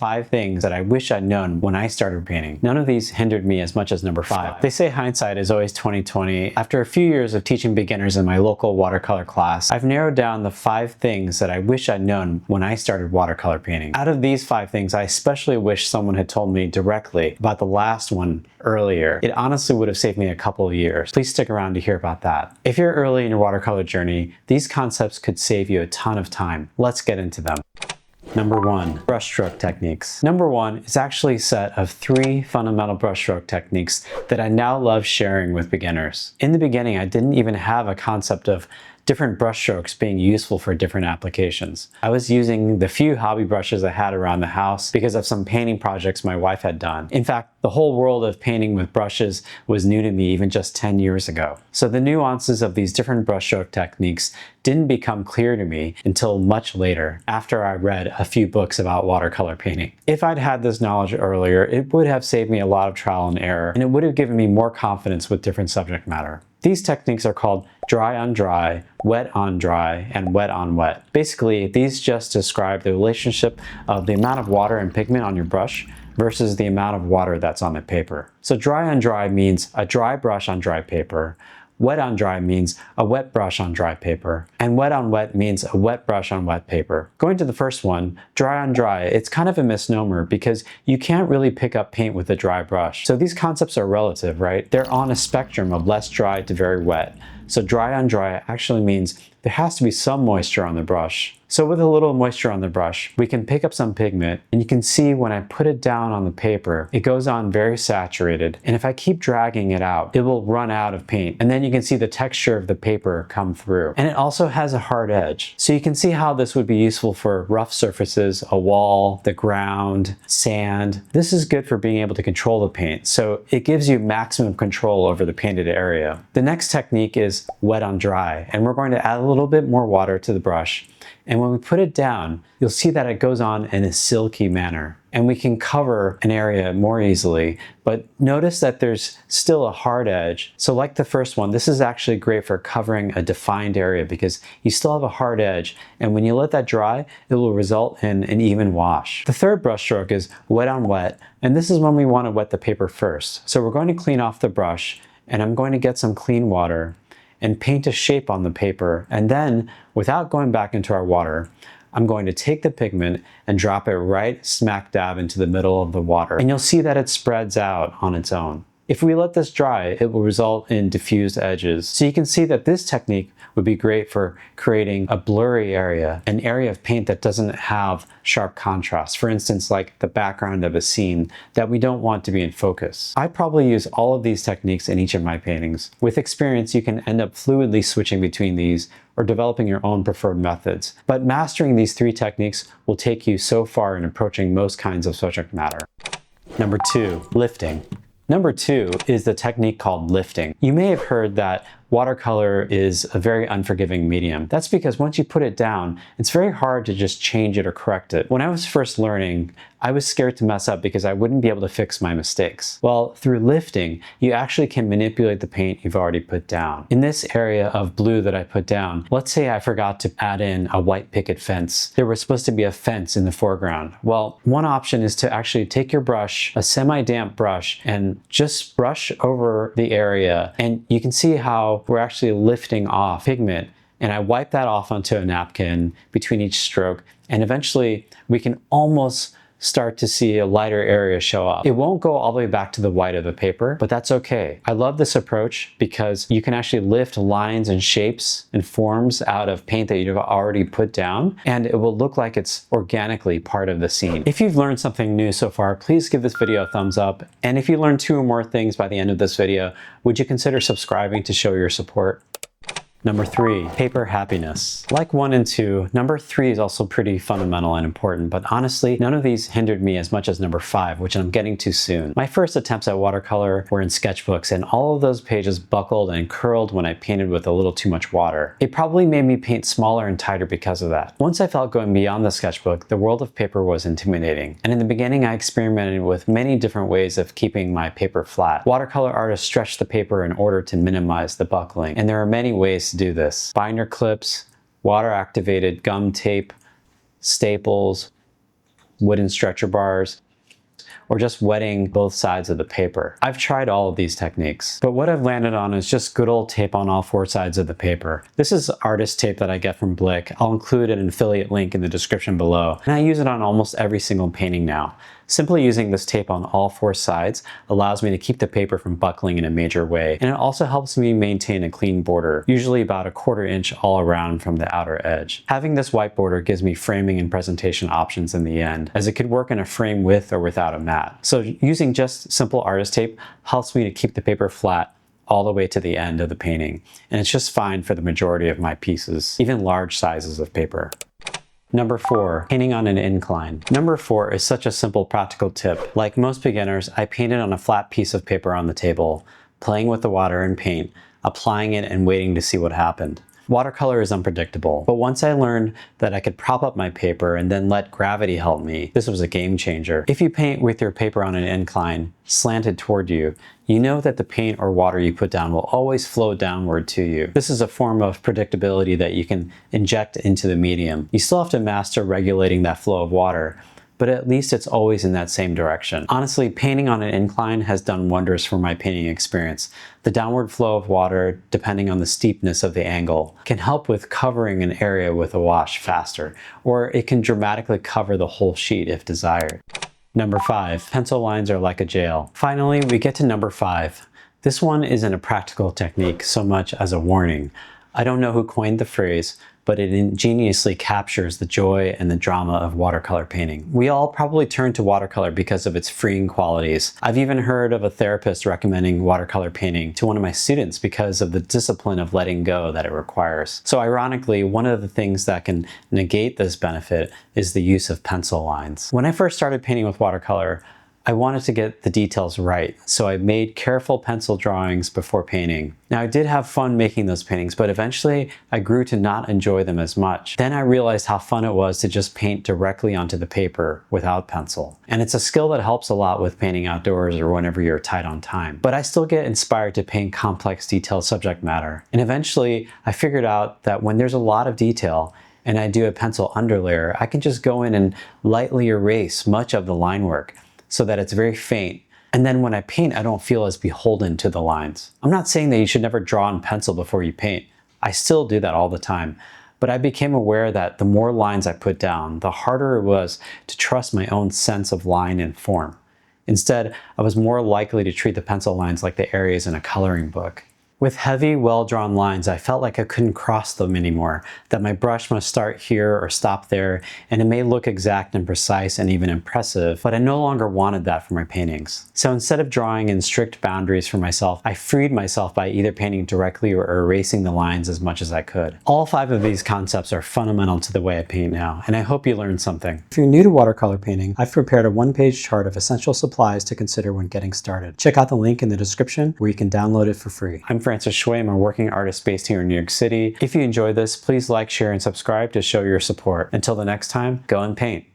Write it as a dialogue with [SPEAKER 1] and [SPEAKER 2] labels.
[SPEAKER 1] 5 things that I wish I'd known when I started painting. None of these hindered me as much as number 5. They say hindsight is always 20/20. After a few years of teaching beginners in my local watercolor class, I've narrowed down the 5 things that I wish I'd known when I started watercolor painting. Out of these 5 things, I especially wish someone had told me directly about the last one earlier. It honestly would have saved me a couple of years. Please stick around to hear about that. If you're early in your watercolor journey, these concepts could save you a ton of time. Let's get into them. Number 1, brushstroke techniques. Number 1 is actually a set of 3 fundamental brushstroke techniques that I now love sharing with beginners. In the beginning, I didn't even have a concept of different brushstrokes being useful for different applications. I was using the few hobby brushes I had around the house because of some painting projects my wife had done. In fact, the whole world of painting with brushes was new to me even just 10 years ago. So the nuances of these different brushstroke techniques didn't become clear to me until much later, after I read a few books about watercolor painting. If I'd had this knowledge earlier, it would have saved me a lot of trial and error, and it would have given me more confidence with different subject matter. These techniques are called dry on dry, wet on dry, and wet on wet. Basically, these just describe the relationship of the amount of water and pigment on your brush versus the amount of water that's on the paper. So dry on dry means a dry brush on dry paper. Wet on dry means a wet brush on dry paper. And wet on wet means a wet brush on wet paper. Going to the first one, dry on dry, it's kind of a misnomer because you can't really pick up paint with a dry brush. So these concepts are relative, right? They're on a spectrum of less dry to very wet. So dry on dry actually means there has to be some moisture on the brush. So with a little moisture on the brush, we can pick up some pigment, and you can see when I put it down on the paper, it goes on very saturated. And if I keep dragging it out, it will run out of paint. And then you can see the texture of the paper come through. And it also has a hard edge. So you can see how this would be useful for rough surfaces, a wall, the ground, sand. This is good for being able to control the paint. So it gives you maximum control over the painted area. The next technique is wet on dry. And we're going to add a little bit more water to the brush. And when we put it down, you'll see that it goes on in a silky manner. And we can cover an area more easily, but notice that there's still a hard edge. So like the first one, this is actually great for covering a defined area because you still have a hard edge. And when you let that dry, it will result in an even wash. The third brush stroke is wet on wet. And this is when we want to wet the paper first. So we're going to clean off the brush, and I'm going to get some clean water and paint a shape on the paper. And then, without going back into our water, I'm going to take the pigment and drop it right smack dab into the middle of the water. And you'll see that it spreads out on its own. If we let this dry, it will result in diffused edges. So you can see that this technique would be great for creating a blurry area, an area of paint that doesn't have sharp contrast. For instance, like the background of a scene that we don't want to be in focus. I probably use all of these techniques in each of my paintings. With experience, you can end up fluidly switching between these or developing your own preferred methods. But mastering these 3 techniques will take you so far in approaching most kinds of subject matter. Number 2, lifting. Number 2 is the technique called lifting. You may have heard that watercolor is a very unforgiving medium. That's because once you put it down, it's very hard to just change it or correct it. When I was first learning, I was scared to mess up because I wouldn't be able to fix my mistakes. Well, through lifting, you actually can manipulate the paint you've already put down. In this area of blue that I put down, let's say I forgot to add in a white picket fence. There was supposed to be a fence in the foreground. Well, one option is to actually take your brush, a semi-damp brush, and just brush over the area. And you can see how we're actually lifting off pigment. And I wipe that off onto a napkin between each stroke. And eventually we can almost start to see a lighter area show up. It won't go all the way back to the white of the paper, but that's okay. I love this approach because you can actually lift lines and shapes and forms out of paint that you've already put down, and it will look like it's organically part of the scene. If you've learned something new so far, please give this video a thumbs up. And if you learned 2 or more things by the end of this video, would you consider subscribing to show your support? Number 3, paper happiness. Like 1 and 2, number 3 is also pretty fundamental and important, but honestly, none of these hindered me as much as number 5, which I'm getting to soon. My first attempts at watercolor were in sketchbooks, and all of those pages buckled and curled when I painted with a little too much water. It probably made me paint smaller and tighter because of that. Once I felt going beyond the sketchbook, the world of paper was intimidating. And in the beginning, I experimented with many different ways of keeping my paper flat. Watercolor artists stretch the paper in order to minimize the buckling, and there are many ways to do this. Binder clips, water activated gum tape, staples, wooden stretcher bars, or just wetting both sides of the paper. I've tried all of these techniques, but what I've landed on is just good old tape on all 4 sides of the paper. This is artist tape that I get from Blick. I'll include an affiliate link in the description below, and I use it on almost every single painting now. Simply using this tape on all 4 sides allows me to keep the paper from buckling in a major way, and it also helps me maintain a clean border, usually about a 1/4 inch all around from the outer edge. Having this white border gives me framing and presentation options in the end, as it could work in a frame with or without a mat. So using just simple artist tape helps me to keep the paper flat all the way to the end of the painting, and it's just fine for the majority of my pieces, even large sizes of paper. Number 4, painting on an incline. Number 4 is such a simple practical tip. Like most beginners, I painted on a flat piece of paper on the table, playing with the water and paint, applying it and waiting to see what happened. Watercolor is unpredictable, but once I learned that I could prop up my paper and then let gravity help me, this was a game changer. If you paint with your paper on an incline, slanted toward you, you know that the paint or water you put down will always flow downward to you. This is a form of predictability that you can inject into the medium. You still have to master regulating that flow of water, but at least it's always in that same direction. Honestly, painting on an incline has done wonders for my painting experience. The downward flow of water, depending on the steepness of the angle, can help with covering an area with a wash faster, or it can dramatically cover the whole sheet if desired. Number 5, pencil lines are like a jail. Finally, we get to number 5. This one isn't a practical technique so much as a warning. I don't know who coined the phrase, but it ingeniously captures the joy and the drama of watercolor painting. We all probably turn to watercolor because of its freeing qualities. I've even heard of a therapist recommending watercolor painting to one of my students because of the discipline of letting go that it requires. So ironically, one of the things that can negate this benefit is the use of pencil lines. When I first started painting with watercolor, I wanted to get the details right, so I made careful pencil drawings before painting. Now I did have fun making those paintings, but eventually I grew to not enjoy them as much. Then I realized how fun it was to just paint directly onto the paper without pencil. And it's a skill that helps a lot with painting outdoors or whenever you're tight on time. But I still get inspired to paint complex, detailed subject matter. And eventually I figured out that when there's a lot of detail and I do a pencil underlayer, I can just go in and lightly erase much of the line work, so that it's very faint. And then when I paint, I don't feel as beholden to the lines. I'm not saying that you should never draw in pencil before you paint. I still do that all the time. But I became aware that the more lines I put down, the harder it was to trust my own sense of line and form. Instead, I was more likely to treat the pencil lines like the areas in a coloring book. With heavy, well-drawn lines, I felt like I couldn't cross them anymore, that my brush must start here or stop there, and it may look exact and precise and even impressive, but I no longer wanted that for my paintings. So instead of drawing in strict boundaries for myself, I freed myself by either painting directly or erasing the lines as much as I could. All 5 of these concepts are fundamental to the way I paint now, and I hope you learned something. If you're new to watercolor painting, I've prepared a 1-page chart of essential supplies to consider when getting started. Check out the link in the description where you can download it for free. I'm Francis Shui. I'm a working artist based here in New York City. If you enjoyed this, please like, share, and subscribe to show your support. Until the next time, go and paint.